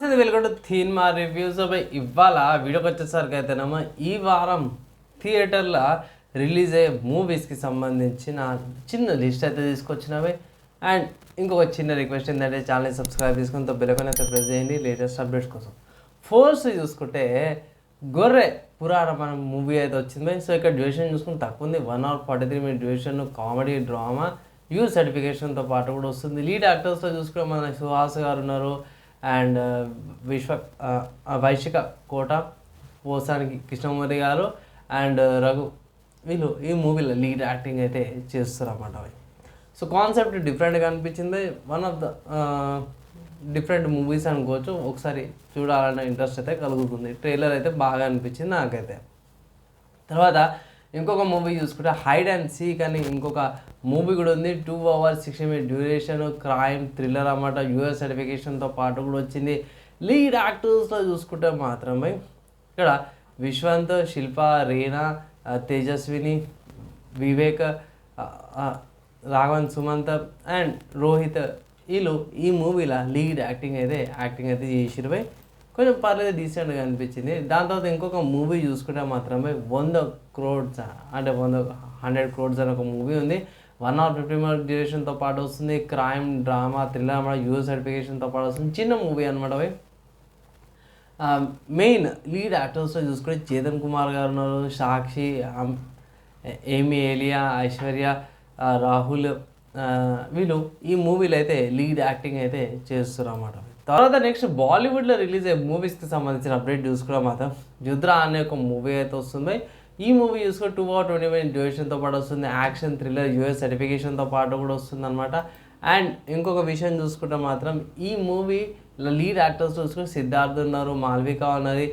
Welcome to థీన్మా reviews. ఇవాళ వీడియోకి వచ్చేసరికి అయితేనేమో ఈ వారం థియేటర్లో రిలీజ్ అయ్యే మూవీస్కి సంబంధించిన చిన్న లిస్ట్ అయితే తీసుకొచ్చినవి. అండ్ ఇంకొక చిన్న రిక్వెస్ట్ ఏంటంటే ఛానల్ని సబ్స్క్రైబ్ చేసుకుని బెల్ అయితే ప్రెస్ చేయండి లేటెస్ట్ అప్డేట్స్ కోసం. ఫోర్స్ చూసుకుంటే గొర్రె పురాణం అనే మూవీ అయితే వచ్చింది. సో ఇక్కడ డ్యూరేషన్ చూసుకుంటే తక్కువ ఉంది, 1 hour 43 minutes duration. Comedy drama U సర్టిఫికేషన్తో పాటు కూడా వస్తుంది. లీడ్ యాక్టర్స్తో చూసుకుంటే మన సుహాస్ గారు ఉన్నారు, అండ్ వైశిక కోట, పోసానికి కృష్ణమూర్తి గారు అండ్ రఘు, వీళ్ళు ఈ మూవీలో లీడ్ యాక్టింగ్ అయితే చేస్తారు అన్నమాట. సో కాన్సెప్ట్ డిఫరెంట్గా అనిపించింది. One of the different movies అనుకోవచ్చు. ఒకసారి చూడాలన్న ఇంట్రెస్ట్ అయితే కలుగుతుంది. ట్రైలర్ అయితే బాగా అనిపించింది నాకైతే. తర్వాత ఇంకొక మూవీ చూసుకుంటే హైడ్ అండ్ సీక్ అని ఇంకొక మూవీ కూడా ఉంది. 2 hours 60 minutes duration, crime thriller అన్నమాట. యూఎస్ సర్టిఫికేషన్తో పాటు కూడా వచ్చింది. లీడ్ యాక్టర్స్లో చూసుకుంటే మాత్రమే ఇక్కడ విశ్వంత్, శిల్ప, రీనా, తేజస్విని, వివేక్, రాఘవన్ సుమంత్ అండ్ రోహిత్, వీళ్ళు ఈ మూవీలో లీడ్ యాక్టింగ్ అయితే చేసిరు. కొంచెం పర్లేదు డీసెంట్గా అనిపించింది. దాని తర్వాత ఇంకొక మూవీ చూసుకుంటే మాత్రమే 100 crores అంటే 100 crores అని ఒక మూవీ ఉంది. 1 hour 50 minutes డ్యూరేషన్తో పాటు వస్తుంది. క్రైమ్ డ్రామా థ్రిల్లర్ అన్నమాట. యూఎస్ సర్టిఫికేషన్తో పాటు వస్తుంది. చిన్న మూవీ అనమాట. మెయిన్ లీడ్ యాక్టర్స్లో చూసుకుంటే చేతన్ కుమార్ గారు ఉన్నారు, సాక్షి, ఏమి ఏలియా, ఐశ్వర్య, రాహుల్, వీళ్ళు ఈ మూవీలో అయితే లీడ్ యాక్టింగ్ అయితే చేస్తారు అన్నమాట. తర్వాత నెక్స్ట్ బాలీవుడ్లో రిలీజ్ అయ్యే మూవీస్కి సంబంధించిన అప్డేట్ చూసుకున్నాం మాత్రం యుద్ర అనే ఒక మూవీ అయితే వస్తుంది. ఈ మూవీ చూసుకుంటే 2 hour 20 minutes డ్యూరేషన్తో పాటు వస్తుంది. యాక్షన్ థ్రిల్లర్ యూఎస్ సర్టిఫికేషన్తో పాటు కూడా వస్తుంది అనమాట. అండ్ ఇంకొక విషయం చూసుకుంటే మాత్రం ఈ మూవీలో లీడ్ యాక్టర్స్ చూసుకుంటే సిద్ధార్థ్ ఉన్నారు, మాల్విక ఉన్నది,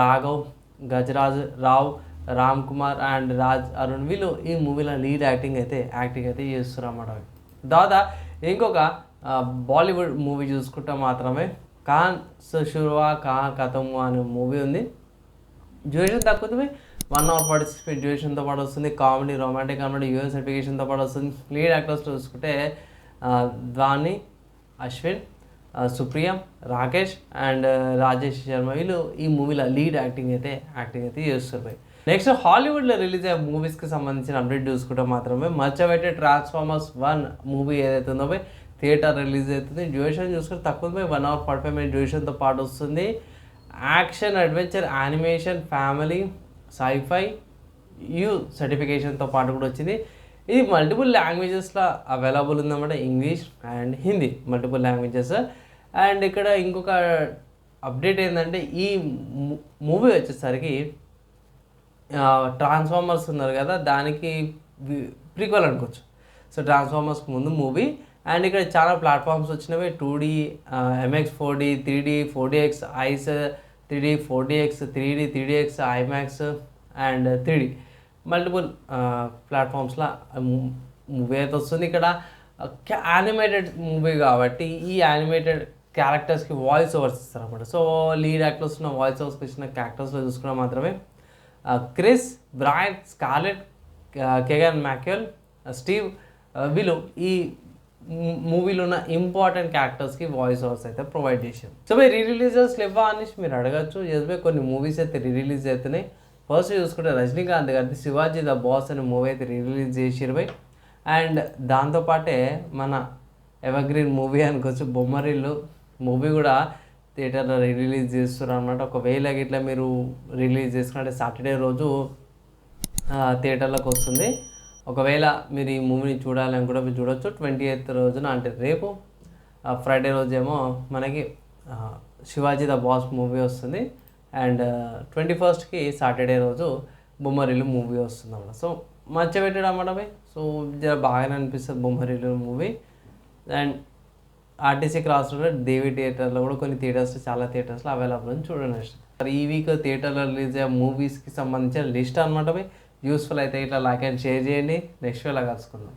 రాఘవ్, గజరాజ్ రావ్, రామ్ కుమార్ అండ్ రాజ్ అరుణ్, వీళ్ళు ఈ మూవీలో లీడ్ యాక్టింగ్ అయితే చేస్తారు అన్నమాట. దాదా ఇంకొక బాలీవుడ్ మూవీ చూసుకుంటే మాత్రమే ఖాన్ సుషుర్వా ఖాన్ కథము అనే మూవీ ఉంది. డ్యూరేషన్ తక్కువ, 1 hour 46 minutes డ్యూరేషన్తో పాటు వస్తుంది. కామెడీ రొమాంటిక్ కామెడీ యూఎస్ సర్టిఫికేషన్తో పాటు వస్తుంది. లీడ్ యాక్టర్స్ చూసుకుంటే ద్వాని, అశ్విన్, సుప్రియ, రాకేష్ అండ్ రాజేష్ శర్మ, వీళ్ళు ఈ మూవీలో లీడ్ యాక్టింగ్ అయితే చేస్తారు. నెక్స్ట్ హాలీవుడ్లో రిలీజ్ అయ్యే మూవీస్కి సంబంధించిన అప్డేట్ చూసుకుంటే మాత్రమే మర్చబెట్టే ట్రాన్స్ఫార్మర్స్ 1 మూవీ ఏదైతే ఉందో థియేటర్ రిలీజ్ అవుతుంది. డ్యూరేషన్ చూసుకుంటే తక్కువ 1 hour 45 minutes డ్యూరేషన్తో పాటు వస్తుంది. Action adventure animation family scifi U సర్టిఫికేషన్తో పాటు కూడా వచ్చింది. ఇది మల్టిపుల్ లాంగ్వేజెస్లో అవైలబుల్ ఉందన్నమాట. English and Hindi multiple languages. And ఇక్కడ ఇంకొక అప్డేట్ ఏంటంటే ఈ మూవీ వచ్చేసరికి ట్రాన్స్ఫార్మర్స్ ఉన్నారు కదా, దానికి ప్రీక్వెల్ అనుకోవచ్చు. సో ట్రాన్స్ఫార్మర్స్కి ముందు మూవీ. అండ్ ఇక్కడ చాలా ప్లాట్ఫామ్స్ వచ్చినవి. 2D, MX 4D, 3D, 4DX, ICE 3D, 4DX, 3D, 3DX, IMAX and 3D multiple ప్లాట్ఫామ్స్లో మూవీ అయితే వస్తుంది. ఇక్కడ యానిమేటెడ్ మూవీ కాబట్టి ఈ యానిమేటెడ్ క్యారెక్టర్స్కి వాయిస్ ఓవర్స్ ఇస్తారు అన్నమాట. సో లీడ్ యాక్టర్స్ ఉన్న వాయిస్ ఓవర్స్కి ఇచ్చిన క్యారెక్టర్స్లో చూసుకున్నా మాత్రమే క్రిస్, బ్రైన్, స్కార్లెట్, కేగన్ మ్యాక్యూల్, స్టీవ్, వీళ్ళు ఈ మూవీలో ఉన్న ఇంపార్టెంట్ క్యారెక్టర్స్కి వాయిస్ ఓవర్స్ అయితే ప్రొవైడ్ చేశారు. సో రీ రిలీజెస్ లేవా అనేసి మీరు అడగచ్చు. కొన్ని మూవీస్ అయితే రిలీజ్ అవుతున్నాయి. ఫస్ట్ చూసుకుంటే రజనీకాంత్ గారిది శివాజీ ద బాస్ అనే మూవీ అయితే రిలీజ్ చేసిరు. అండ్ దాంతోపాటే మన ఎవర్గ్రీన్ మూవీ అనుకోవచ్చు బొమ్మరిల్లు మూవీ కూడా థియేటర్లో రిలీజ్ చేస్తారు అనమాట. ఒకవేళ ఇట్లా మీరు రిలీజ్ చేసుకుంటే సాటర్డే రోజు థియేటర్లోకి వస్తుంది. ఒకవేళ మీరు ఈ మూవీని చూడాలని కూడా మీరు చూడవచ్చు. 28th రోజున అంటే రేపు ఫ్రైడే రోజేమో మనకి శివాజీ ద బాస్ మూవీ వస్తుంది. అండ్ 21st సాటర్డే రోజు బొమ్మరిల్లు మూవీ వస్తుంది అన్నమాట. సో మర్చిపెట్టడం అన్నమాట. సో జర బాగానే అనిపిస్తుంది Bommarillu movie. And RTC cross road Devi థియేటర్లో కూడా కొన్ని థియేటర్స్ చాలా థియేటర్స్లో అవైలబుల్ అని చూడండి. ఈ వీక్ థియేటర్లో రిలీజ్ అయ్యే మూవీస్కి సంబంధించిన లిస్ట్ అనమాట. యూస్ఫుల్ అయితే ఇట్లా లైక్ అండ్ షేర్ చేయండి. నెక్స్ట్ వేళ కలుసుకుందాం.